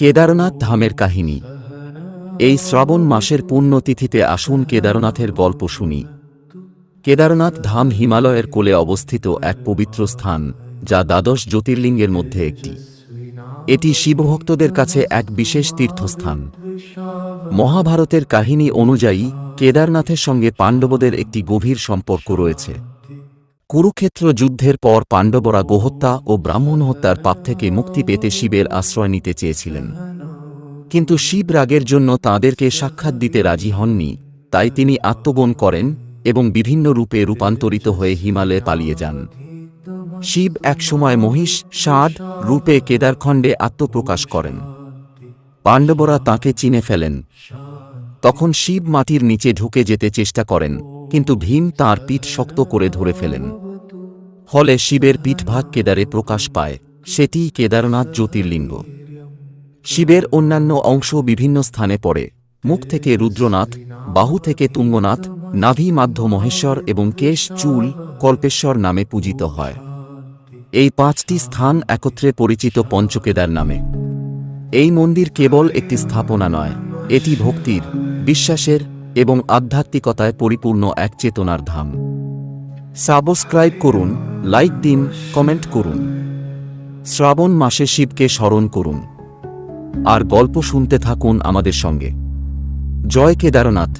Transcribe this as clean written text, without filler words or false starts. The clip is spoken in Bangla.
কেদারনাথ ধামের কাহিনী। এই শ্রাবণ মাসের পুণ্যতিথিতে আসুন কেদারনাথের গল্প শুনি। কেদারনাথ ধাম হিমালয়ের কোলে অবস্থিত এক পবিত্র স্থান, যা দ্বাদশ জ্যোতির্লিঙ্গের মধ্যে একটি। এটি শিবভক্তদের কাছে এক বিশেষ তীর্থস্থান। মহাভারতের কাহিনী অনুযায়ী কেদারনাথের সঙ্গে পাণ্ডবদের একটি গভীর সম্পর্ক রয়েছে। কুরুক্ষেত্র যুদ্ধের পর পাণ্ডবরা গোহত্যা ও ব্রাহ্মণ হত্যার পাপ থেকে মুক্তি পেতে শিবের আশ্রয় নিতে চেয়েছিলেন, কিন্তু শিব রাগের জন্য তাঁদেরকে সাক্ষাৎ দিতে রাজি হননি। তাই তিনি আত্মগোপন করেন এবং বিভিন্ন রূপে রূপান্তরিত হয়ে হিমালয়ে পালিয়ে যান। শিব একসময় মহিষ ষাঁড় রূপে কেদারখণ্ডে আত্মপ্রকাশ করেন। পাণ্ডবরা তাঁকে চিনে ফেলেন। তখন শিব মাটির নিচে ঢুকে যেতে চেষ্টা করেন, কিন্তু ভীম তাঁর পিঠ শক্ত করে ধরে ফেলেন। ফলে শিবের পিঠভাগ কেদারে প্রকাশ পায়, সেটিই কেদারনাথ জ্যোতির্লিঙ্গ। শিবের অন্যান্য অংশ বিভিন্ন স্থানে পড়ে। মুখ থেকে রুদ্রনাথ, বাহু থেকে তুঙ্গনাথ, নাভি মাধ্য মহেশ্বর এবং কেশ চুল কল্পেশ্বর নামে পূজিত হয়। এই পাঁচটি স্থান একত্রে পরিচিত পঞ্চকেদার নামে। এই মন্দির কেবল একটি স্থাপনা নয়, এটি ভক্তির, বিশ্বাসের এবং আধ্যাত্মিকতায় পরিপূর্ণ এক চেতনার ধাম। সাবস্ক্রাইব করুন, লাইক দিন, কমেন্ট করুন। শ্রাবণ মাসে শিবকে স্মরণ করুন আর গল্প শুনতে থাকুন আমাদের সঙ্গে। জয় কেদারনাথ।